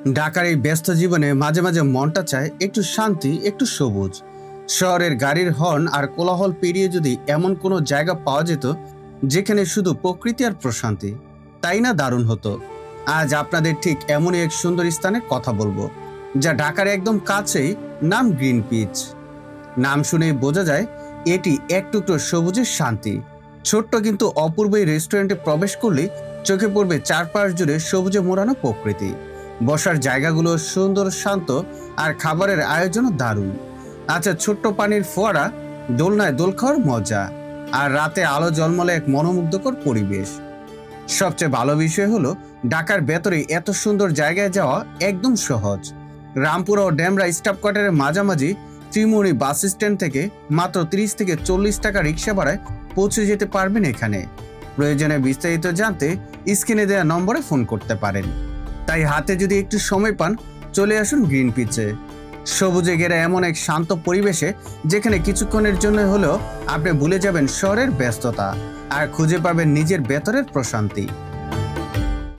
ঢাকার এই ব্যস্ত জীবনে মাঝে মাঝে মনটা চায় একটু শান্তি, একটু সবুজ। শহরের গাড়ির হর্ন আর কোলাহল পেরিয়ে যদি এমন কোনো জায়গা পাওয়া যেত যেখানে শুধু প্রকৃতি আর প্রশান্তি, তাই না দারুণ হতো। আজ আপনাদের ঠিক এমনই এক সুন্দর স্থানের কথা বলবো, যা ঢাকার একদম কাছেই। নাম গ্রিন পিচ। নাম শুনেই বোঝা যায় এটি এক টুকরো সবুজের শান্তি। ছোট্ট কিন্তু অপূর্ব এই রেস্টুরেন্টে প্রবেশ করলেই চোখে পড়বে চারপাশ জুড়ে সবুজে মোড়ানো প্রকৃতি। বসার জায়গাগুলো সুন্দর, শান্ত, আর খাবারের আয়োজনও দারুণ। আচ্ছা, ছোট্ট পানির ফোয়ারা, দোলনায় দোল খাওয়ার মজা, আর রাতে আলো ঝলমলে এক মনোমুগ্ধকর পরিবেশ। সবচেয়ে ভালো বিষয় হলো ঢাকার ভেতরে এত সুন্দর জায়গায় যাওয়া একদম সহজ। রামপুরা ও ডেমরা স্টাফ কোয়ার্টারের মাঝামাঝি ত্রিমুণী বাস স্ট্যান্ড থেকে মাত্র 30 থেকে 40 টাকা রিক্সা ভাড়ায় পৌঁছে যেতে পারবেন এখানে। প্রয়োজনে বিস্তারিত জানতে স্ক্রিনে দেওয়া নম্বরে ফোন করতে পারেন। তাই হাতে যদি একটু সময় পান, চলে আসুন গ্রিন পিচে। সবুজে ঘেরা এমন এক শান্ত পরিবেশে যেখানে কিছুক্ষণের জন্য হলেও আপনি ভুলে যাবেন শহরের ব্যস্ততা আর খুঁজে পাবেন নিজের ভেতরের প্রশান্তি।